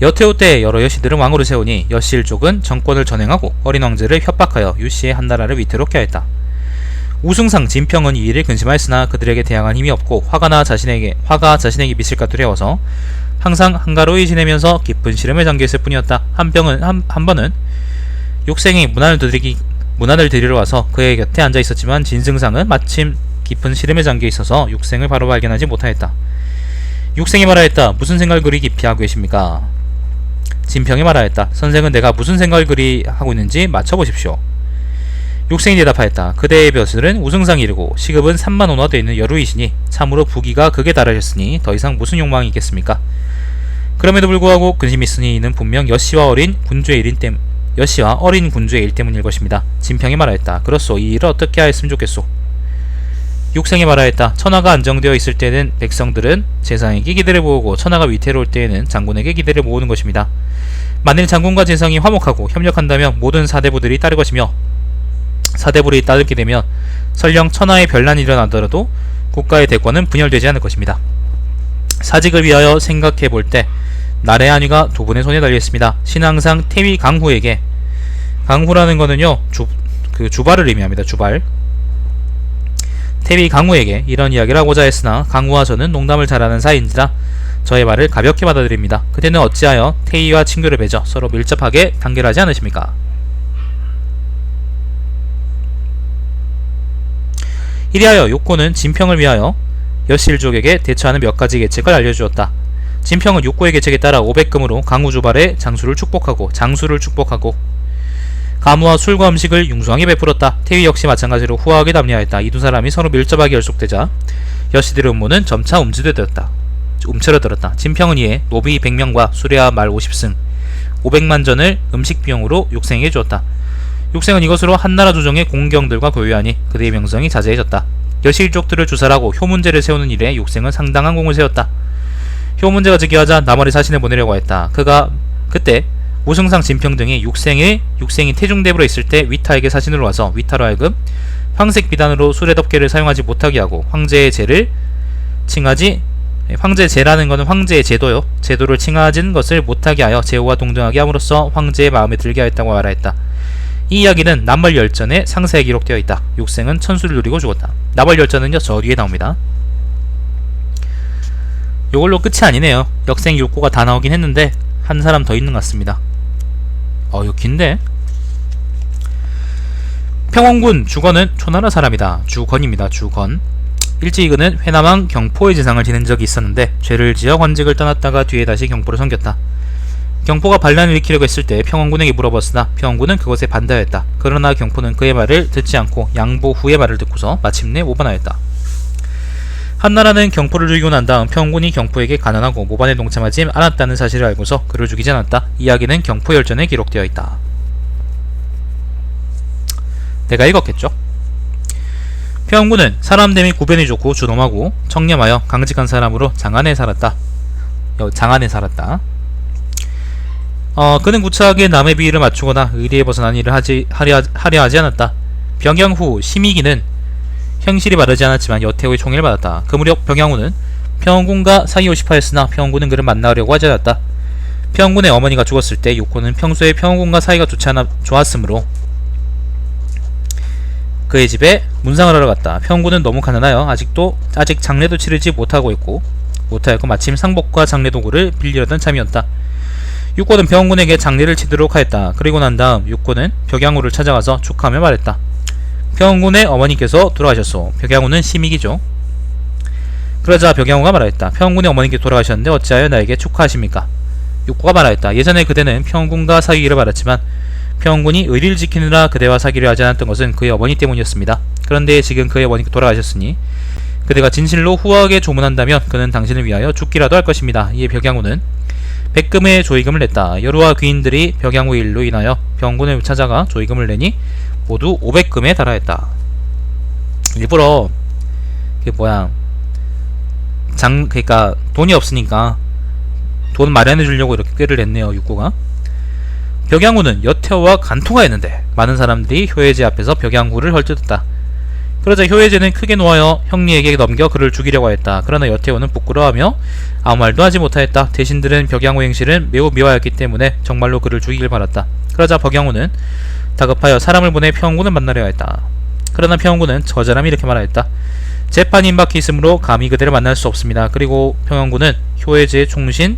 여태호 때 여러 여씨들은 왕으로 세우니 여씨일족은 정권을 전행하고 어린 왕제를 협박하여 유씨의 한나라를 위태롭게 하였다. 우승상 진평은 이 일을 근심하였으나 그들에게 대항할 힘이 없고 화가 자신에게 미칠까 두려워서 항상 한가로이 지내면서 깊은 시름에 잠겨있을 뿐이었다. 한 번은 육생이 문안을 드리러 와서 그의 곁에 앉아 있었지만 진승상은 마침 깊은 시름에 잠겨 있어서 육생을 바로 발견하지 못하였다. 육생이 말하였다. 무슨 생각을 그리 깊이 하고 계십니까? 진평이 말하였다. 선생은 내가 무슨 생각을 그리 하고 있는지 맞춰보십시오. 육생이 대답하였다. 그대의 벼슬은 우승상이 이르고 시급은 3만 원화 되어 있는 여루이시니 참으로 부귀가 극에 달하셨으니 더 이상 무슨 욕망이 있겠습니까? 그럼에도 불구하고 근심이 있으니 이는 분명 여씨와 어린 군주의 일 때문일 것입니다. 진평이 말하였다. 그렇소. 이 일을 어떻게 하였으면 좋겠소? 육생이 말하였다. 천하가 안정되어 있을 때는 백성들은 재상에게 기대를 모으고 천하가 위태로울 때에는 장군에게 기대를 모으는 것입니다. 만일 장군과 재상이 화목하고 협력한다면 모든 사대부들이 따를 것이며 사대부들이 따르게 되면 설령 천하의 별난이 일어나더라도 국가의 대권은 분열되지 않을 것입니다. 사직을 위하여 생각해 볼 때 나라의 안위가 두 분의 손에 달려있습니다. 신은 항상 태위 강후에게, 강후라는 거는요 주발을 의미합니다. 주발. 태위 강후에게 이런 이야기를 하고자 했으나 강후와 저는 농담을 잘하는 사이인지라 저의 말을 가볍게 받아들입니다. 그대는 어찌하여 태위와 친교를 맺어 서로 밀접하게 단결하지 않으십니까? 이리하여 욕고는 진평을 위하여 여씨일족에게 대처하는 몇 가지 계책을 알려주었다. 진평은 욕고의 계책에 따라 500금으로 강우주발의 장수를 축복하고 가무와 술과 음식을 융숭하게 베풀었다. 태위 역시 마찬가지로 후하게 답례하였다. 이 두 사람이 서로 밀접하게 결속되자 여씨들의 음모는 점차 움츠러들었다. 진평은 이에 노비 100명과 수레와 말 50승 500만 전을 음식 비용으로 육생에게 주었다. 육생은 이것으로 한나라 조정의 공경들과 교유하니 그들의 명성이 자제해졌다. 여씨일족들을 주살하고 효문제를 세우는 일에 육생은 상당한 공을 세웠다. 효문제가 즉위하자 나머리 사신을 보내려고 했다. 그가 그때 우승상 진평 등이 육생이 태중대부로 있을 때 위타에게 사신으로 와서 위타로 하여금 황색 비단으로 수레덮개를 사용하지 못하게 하고 황제의 제라는 것은 황제의 제도요. 제도를 칭하진 것을 못하게 하여 제후와 동등하게 함으로써 황제의 마음에 들게 하였다고 말하였다. 이 이야기는 남벌열전에 상세히 기록되어 있다. 육생은 천수를 누리고 죽었다. 남벌열전은요 저 뒤에 나옵니다. 요걸로 끝이 아니네요. 역생 6고가 다 나오긴 했는데 한 사람 더 있는 것 같습니다. 이거 긴데? 평원군 주건은 초나라 사람이다. 주건입니다. 주건. 일찍이 그는 회남왕 경포의 재상을 지낸 적이 있었는데 죄를 지어 관직을 떠났다가 뒤에 다시 경포를 섬겼다. 경포가 반란을 일으키려고 했을 때 평원군에게 물어봤으나 평원군은 그것에 반대하였다. 그러나 경포는 그의 말을 듣지 않고 양보 후의 말을 듣고서 마침내 모반하였다. 한나라는 경포를 죽이고 난 다음 평원군이 경포에게 가난하고 모반에 동참하지 않았다는 사실을 알고서 그를 죽이지 않았다. 이야기는 경포열전에 기록되어 있다. 내가 읽었겠죠? 평원군은 사람됨이 및 구변이 좋고 준엄하고 청렴하여 강직한 사람으로 장안에 살았다. 그는 구차하게 남의 비위를 맞추거나 의리에 벗어난 일을 하려 하지 않았다. 병양 후 심의기는 형실이 바르지 않았지만 여태후의 총애를 받았다. 그 무렵 병양후는 평원군과 사이오 싶어했으나 평원군은 그를 만나려고 하지 않았다. 평군의 어머니가 죽었을 때 육고는 평소에 평군과 사이가 좋았으므로 그의 집에 문상을 하러 갔다. 평군은 너무 가난하여 아직 장례도 치르지 못하였고 마침 상복과 장례 도구를 빌리려던 참이었다. 육고는 평군에게 장례를 치도록 하였다. 그리고 난 다음 육고는 벽양후를 찾아가서 축하하며 말했다. 평군의 어머니께서 돌아가셨소. 벽양후는 심익이죠. 그러자 벽양후가 말하였다. 평군의 어머니께서 돌아가셨는데 어찌하여 나에게 축하하십니까? 육고가 말하였다. 예전에 그대는 평군과 사귀기를 바랐지만 평군이 의리를 지키느라 그대와 사귀려 하지 않았던 것은 그의 어머니 때문이었습니다. 그런데 지금 그의 어머니가 돌아가셨으니 그대가 진실로 후하게 조문한다면 그는 당신을 위하여 죽기라도 할 것입니다. 이에 벽양후는 백금의 조의금을 냈다. 여루와 귀인들이 벽양후의 일로 인하여 평군을 찾아가 조의금을 내니 모두 500금에 달하였다. 일부러 그러니까 돈이 없으니까 돈 마련해 주려고 이렇게 꾀를 냈네요. 육고가. 벽양후는 여태호와 간통하였는데 많은 사람들이 효예제 앞에서 벽양후를 헐뜯었다. 그러자 효예제는 크게 놓아여 형리에게 넘겨 그를 죽이려고 하였다. 그러나 여태호는 부끄러워하며 아무 말도 하지 못하였다. 대신들은 벽양후 행실은 매우 미워하였기 때문에 정말로 그를 죽이길 바랐다. 그러자 벽양후는 다급하여 사람을 보내 평군을 만나려 하였다. 그러나 평군은 저 사람이 이렇게 말하였다. 재판이 임박해 있으므로 감히 그대를 만날 수 없습니다. 그리고 평군은 효예제의 총신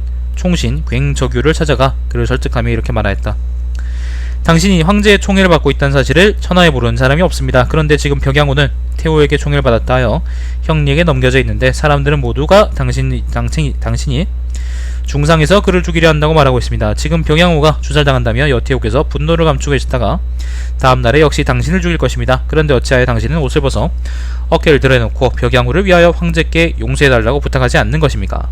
굉저규를 찾아가 그를 설득하며 이렇게 말하였다. 당신이 황제의 총애를 받고 있다는 사실을 천하에 모르는 사람이 없습니다. 그런데 지금 벽양후는 태호에게 총애를 받았다 하여 형리에게 넘겨져 있는데 사람들은 모두가 당신이 중상에서 그를 죽이려 한다고 말하고 있습니다. 지금 벽양후가 주살당한다며 여태호께서 분노를 감추고 계시다가 다음날에 역시 당신을 죽일 것입니다. 그런데 어찌하여 당신은 옷을 벗어 어깨를 드러내놓고 벽양후를 위하여 황제께 용서해달라고 부탁하지 않는 것입니까?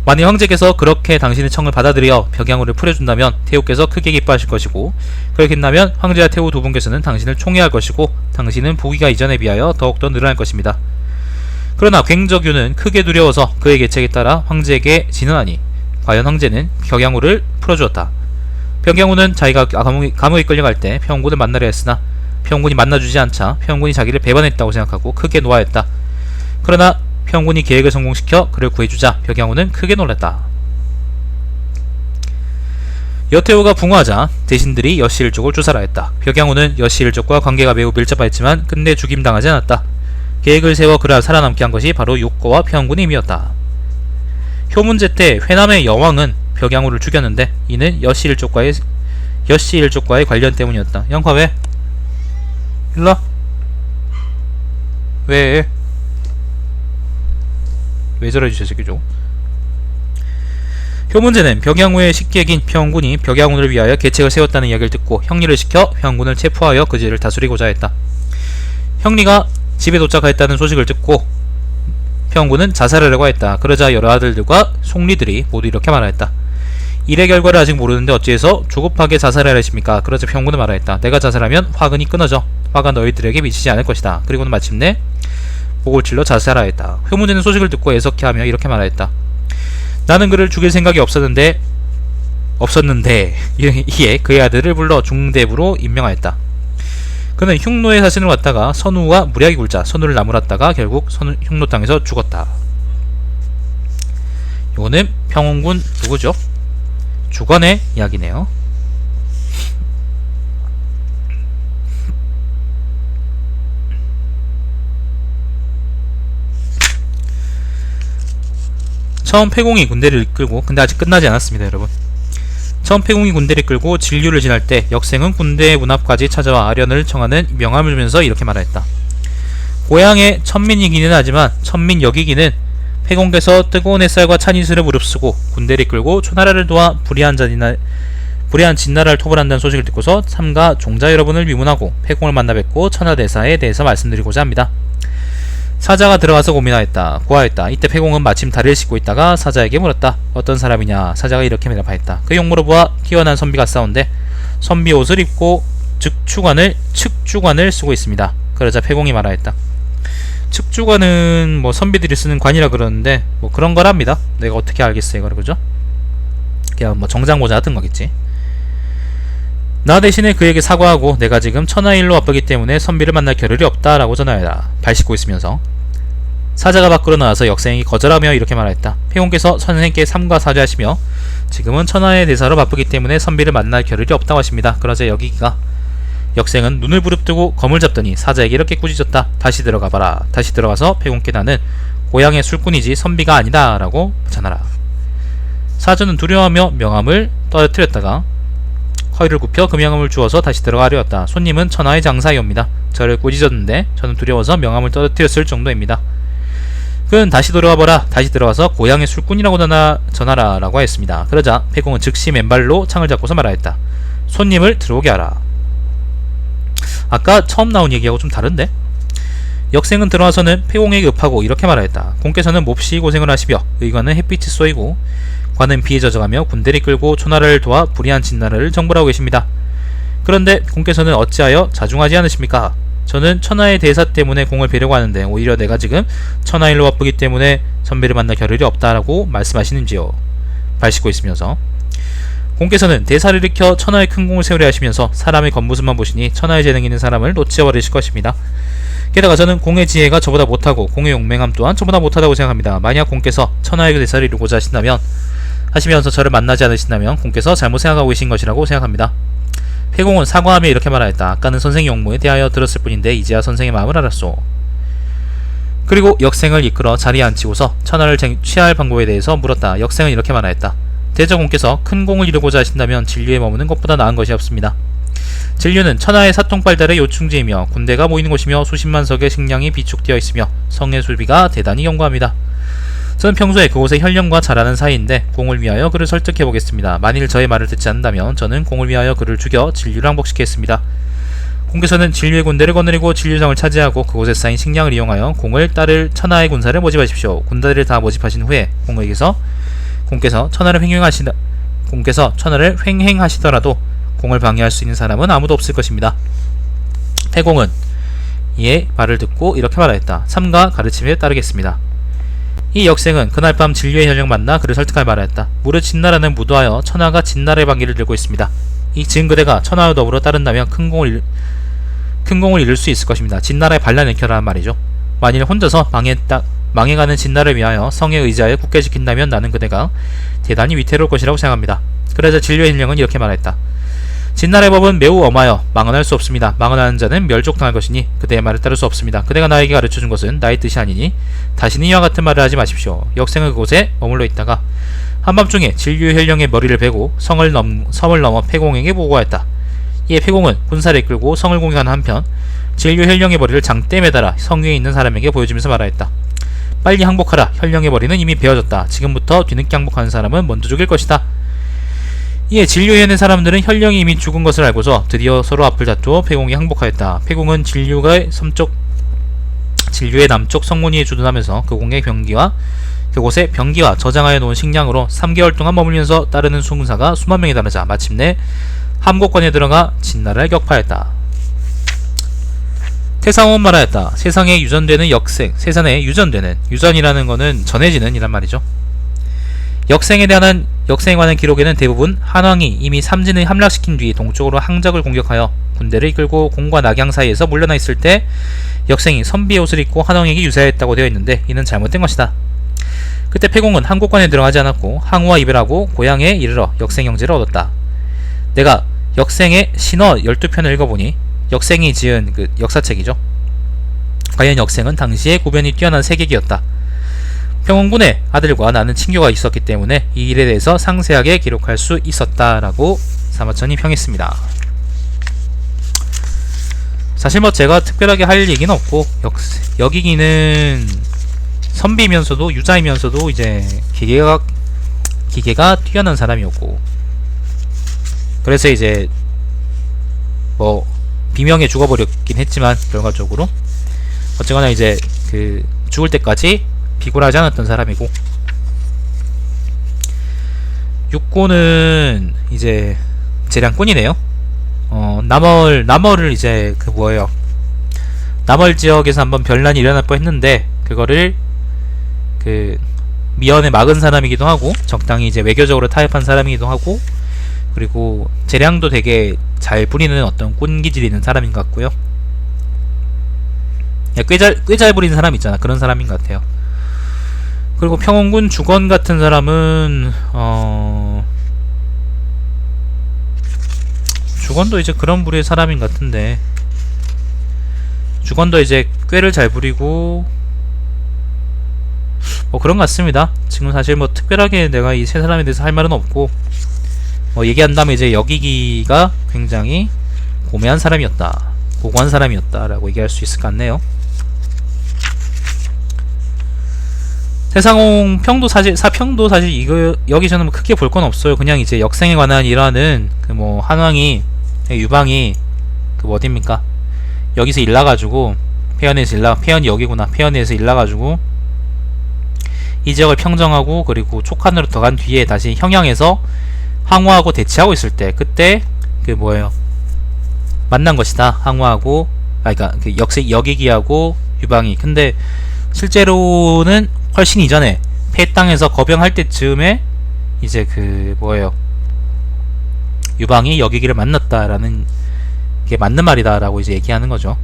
만일 황제께서 그렇게 당신의 청을 받아들여 벽양후를 풀어준다면 태후께서 크게 기뻐하실 것이고, 그렇게 된다면 황제와 태후 두 분께서는 당신을 총애할 것이고 당신은 부귀가 이전에 비하여 더욱더 늘어날 것입니다. 그러나 굉저규는 크게 두려워서 그의 계책에 따라 황제에게 진언하니 과연 황제는 벽양후를 풀어주었다. 벽양후는 자기가 감옥에 끌려갈 때 평군을 만나려 했으나 평군이 만나주지 않자 평군이 자기를 배반했다고 생각하고 크게 노하였다. 그러나 평군이 계획을 성공시켜 그를 구해주자 벽양후는 크게 놀랐다. 여태호가 붕어하자 대신들이 여씨일족을 주살하였다. 벽양후는 여씨일족과 관계가 매우 밀접하였지만 끝내 죽임당하지 않았다. 계획을 세워 그를 살아남게 한 것이 바로 육고와 평군의 힘이었다. 효문제 때 회남의 여왕은 벽양후를 죽였는데 이는 여씨일족과의 관련 때문이었다. 영화 왜? 일로와. 왜 저러지 저 새끼죠? 효문제는 벽양후의 식객인 평군이 벽양후를 위하여 계책을 세웠다는 이야기를 듣고 형리를 시켜 평군을 체포하여 그 죄를 다스리고자 했다. 형리가 집에 도착하였다는 소식을 듣고 평군은 자살하려고 했다. 그러자 여러 아들들과 속리들이 모두 이렇게 말하였다. 일의 결과를 아직 모르는데 어찌해서 조급하게 자살을 하십니까? 그러자 평군은 말하였다. 내가 자살하면 화근이 끊어져. 화가 너희들에게 미치지 않을 것이다. 그리고는 마침내 목을 찔러 자살하였다. 효문제는 소식을 듣고 애석해하며 이렇게 말하였다. 나는 그를 죽일 생각이 없었는데 이에 그의 아들을 불러 중대부로 임명하였다. 그는 흉노의 사신을 왔다가 선우와 무리하게 굴자 선우를 나무랐다가 결국 흉노 땅에서 죽었다. 요거는 평원군 누구죠? 주관의 이야기네요. 처음 패공이 군대를 이끌고, 근데 아직 끝나지 않았습니다 여러분. 처음 패공이 군대를 이끌고 진류를 지날 때 역생은 군대의 문 앞까지 찾아와 아련을 청하는 명함을 주면서 이렇게 말했다. 고향의 천민이기는 하지만 천민역이기는 패공께서 뜨거운 햇살과 찬 이슬을 무릅쓰고 군대를 이끌고 초나라를 도와 불의한 진나라를 토벌한다는 소식을 듣고서 삼가 종자 여러분을 위문하고 패공을 만나 뵙고 천하대사에 대해서 말씀드리고자 합니다. 사자가 들어가서 고하였다. 이때 패공은 마침 다리를 씻고 있다가 사자에게 물었다. 어떤 사람이냐? 사자가 이렇게 대답하였다. 그 용모로 보아 뛰어난 선비가 싸운데 선비 옷을 입고 측주관을 쓰고 있습니다. 그러자 패공이 말하였다. 측주관은 뭐 선비들이 쓰는 관이라 그러는데 뭐 그런 거랍니다. 내가 어떻게 알겠어요 이거를, 그죠? 그냥 뭐 정장모자 같은 거겠지. 나 대신에 그에게 사과하고 내가 지금 천하일로 바쁘기 때문에 선비를 만날 겨를이 없다라고 전하여라. 발 씻고 있으면서 사자가 밖으로 나와서 역생에게 거절하며 이렇게 말했다. 폐공께서 선생님께 삼가 사죄하시며 지금은 천하의 대사로 바쁘기 때문에 선비를 만날 겨를이 없다고 하십니다. 그러자 여기가 역생은 눈을 부릅뜨고 검을 잡더니 사자에게 이렇게 꾸짖었다. 다시 들어가봐라. 다시 들어가서 폐공께 나는 고향의 술꾼이지 선비가 아니다 라고 전하라. 사자는 두려워하며 명함을 떨어뜨렸다가 허리를 굽혀 그 명함을 주어서 다시 들어가려 했다. 손님은 천하의 장사이옵니다. 저를 꾸짖었는데 저는 두려워서 명함을 떨어뜨렸을 정도입니다. 그는 다시 돌아와보라. 다시 들어가서 고향의 술꾼이라고 전하라 라고 하였습니다. 그러자 폐공은 즉시 맨발로 창을 잡고서 말하였다. 손님을 들어오게 하라. 아까 처음 나온 얘기하고 좀 다른데? 역생은 들어와서는 폐공에게 읍하고 이렇게 말하였다. 공께서는 몹시 고생을 하시며 의관은 햇빛이 쏘이고 관은 비에 젖어가며 군대를 끌고 초나라를 도와 불의한 진나라를 정벌하고 계십니다. 그런데 공께서는 어찌하여 자중하지 않으십니까? 저는 천하의 대사 때문에 공을 베려고 하는데 오히려 내가 지금 천하일로 바쁘기 때문에 선비를 만날 겨를이 없다라고 말씀하시는지요. 발 씻고 있으면서 공께서는 대사를 일으켜 천하의 큰 공을 세우려 하시면서 사람의 겉모습만 보시니 천하의 재능이 있는 사람을 놓치어버리실 것입니다. 게다가 저는 공의 지혜가 저보다 못하고 공의 용맹함 또한 저보다 못하다고 생각합니다. 만약 공께서 천하의 대사를 이루고자 하시면서 저를 만나지 않으신다면 공께서 잘못 생각하고 계신 것이라고 생각합니다. 폐공은 사과하며 이렇게 말하였다. 아까는 선생의 용모에 대하여 들었을 뿐인데 이제야 선생의 마음을 알았소. 그리고 역생을 이끌어 자리에 앉히고서 천하를 취할 방법에 대해서 물었다. 역생은 이렇게 말하였다. 대저공께서 큰 공을 이루고자 하신다면 진류에 머무는 것보다 나은 것이 없습니다. 진류는 천하의 사통발달의 요충지이며 군대가 모이는 곳이며 수십만 석의 식량이 비축되어 있으며 성의 수비가 대단히 견고합니다. 저는 평소에 그곳의 현령과 잘 아는 사이인데 공을 위하여 그를 설득해보겠습니다. 만일 저의 말을 듣지 않는다면 저는 공을 위하여 그를 죽여 진류를 항복시키겠습니다. 공께서는 진류의 군대를 거느리고 진류성을 차지하고 그곳에 쌓인 식량을 이용하여 공을 따를 천하의 군사를 모집하십시오. 군대를 다 모집하신 후에 공께서 천하를 횡행하시더라도 공을 방해할 수 있는 사람은 아무도 없을 것입니다. 폐공은 이에 말을 듣고 이렇게 말하였다. 삼가 가르침에 따르겠습니다. 이 역생은 그날 밤 진류의 현령 만나 그를 설득할 말하였다. 무릇 진나라는 무도하여 천하가 진나라의 방기를 들고 있습니다. 이 지금 그대가 천하와 더불어 따른다면 큰 공을 이룰 수 있을 것입니다. 진나라의 반란을 일으켜라는 말이죠. 만일 혼자서 망해가는 진나라를 위하여 성에 의지하여 굳게 지킨다면 나는 그대가 대단히 위태로울 것이라고 생각합니다. 그래서 진류의 현령은 이렇게 말했다. 진나라의 법은 매우 엄하여 망언할 수 없습니다. 망언하는 자는 멸족당할 것이니 그대의 말을 따를 수 없습니다. 그대가 나에게 가르쳐준 것은 나의 뜻이 아니니 다시는 이와 같은 말을 하지 마십시오. 역생은 그곳에 머물러 있다가 한밤중에 진류의 현령의 머리를 베고 섬을 넘어 폐공에게 보고하였다. 이에 폐공은 군사를 이끌고 성을 공격하는 한편 진류의 현령의 머리를 장대에 매달아 성 위에 있는 사람에게 보여주면서 말하였다. 빨리 항복하라. 현령의 머리는 이미 베어졌다. 지금부터 뒤늦게 항복하는 사람은 먼저 죽일 것이다. 이에 진류에 있는 사람들은 현령이 이미 죽은 것을 알고서 드디어 서로 앞을 다투어 폐공이 항복하였다. 폐공은 진류의 남쪽 성문위에 주둔하면서 그곳에 병기와 저장하여 놓은 식량으로 3개월 동안 머물면서 따르는 수군사가 수만 명이 다르자 마침내 함곡관에 들어가 진나라를 격파했다. 태상은 말하였다. 세상에 유전되는 역생, 세상에 유전이라는 거는 전해지는 이란 말이죠. 역생에 관한 기록에는 대부분 한왕이 이미 삼진을 함락시킨 뒤 동쪽으로 항적을 공격하여 군대를 이끌고 공과 낙양 사이에서 물러나 있을 때 역생이 선비의 옷을 입고 한왕에게 유사했다고 되어 있는데 이는 잘못된 것이다. 그때 폐공은 항곡관에 들어가지 않았고 항우와 이별하고 고향에 이르러 역생 형제를 얻었다. 내가 역생의 신어 12편을 읽어보니 역생이 지은 그 역사책이죠. 과연 역생은 당시에 구변이 뛰어난 세객이었다. 평원군의 아들과 나는 친교가 있었기 때문에 이 일에 대해서 상세하게 기록할 수 있었다라고 사마천이 평했습니다. 사실 뭐 제가 특별하게 할 얘기는 없고 여기기는 선비면서도 유자이면서도 이제 기계가 뛰어난 사람이었고 그래서 이제 뭐 비명에 죽어버렸긴 했지만 결과적으로 어쨌거나 이제 그 죽을 때까지 비굴하지 않았던 사람이고 육고는 이제 재량꾼이네요. 남월을 이제 그 뭐예요? 남월 지역에서 한번 변란이 일어날 뻔했는데 그거를 그 미연에 막은 사람이기도 하고 적당히 이제 외교적으로 타협한 사람이기도 하고 그리고 재량도 되게 잘 부리는 어떤 꾼기질이 있는 사람인 것 같고요. 꽤 잘 부리는 사람 있잖아. 그런 사람인 것 같아요. 그리고 평원군 주건 같은 사람은 주건도 이제 그런 부류의 사람인 것 같은데, 주건도 이제 꾀를 잘 부리고 뭐 그런 것 같습니다. 지금 사실 뭐 특별하게 내가 이 세 사람에 대해서 할 말은 없고, 얘기한다면 이제 여기기가 굉장히 고매한 사람이었다, 고고한 사람이었다라고 얘기할 수 있을 것 같네요. 세상홍 평도 사실 사평도 사실 이거 여기서는 뭐 크게 볼 건 없어요. 그냥 이제 역생에 관한 일화는 그 뭐 한왕이 유방이 그 어딥니까? 여기서 일나가지고 폐연이 여기구나. 폐연에서 일나가지고 이 지역을 평정하고 그리고 촉한으로 들어간 뒤에 다시 형양에서 항우하고 대치하고 있을 때, 그때 그 뭐예요? 만난 것이다. 항우하고 그러니까 그 여기기하고 유방이. 근데 실제로는 훨씬 이전에 폐 땅에서 거병할 때쯤에 이제 그 뭐예요? 유방이 여기기를 만났다라는 게 맞는 말이다라고 이제 얘기하는 거죠.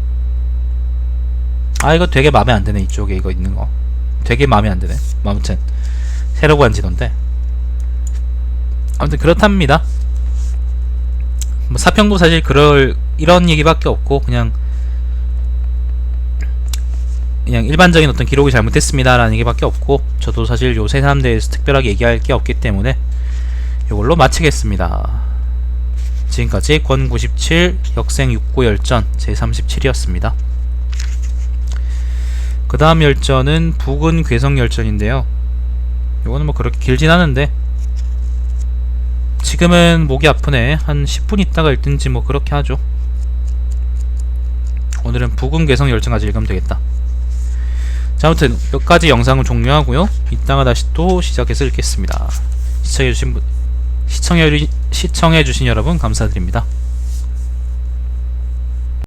아, 이거 되게 마음에 안 드네. 이쪽에 이거 있는 거 되게 마음에 안 드네. 아무튼 새로 구한 지도인데, 아무튼 그렇답니다. 뭐 사평도 사실 이런 얘기밖에 없고, 그냥 일반적인 어떤 기록이 잘못됐습니다 라는 얘기밖에 없고, 저도 사실 요 세 사람 대해서 특별하게 얘기할 게 없기 때문에 요걸로 마치겠습니다. 지금까지 권97 역생 6구열전 제37이었습니다. 그 다음 열전은 북은 괴성열전인데요. 요거는 뭐 그렇게 길진 않은데, 지금은 목이 아프네. 한 10분 있다가 읽든지 뭐 그렇게 하죠. 오늘은 북은 괴성열전까지 읽으면 되겠다. 자, 아무튼 여기까지 영상을 종료하고요. 이따가 다시 또 시작해서 읽겠습니다. 시청해주신 여러분 감사드립니다.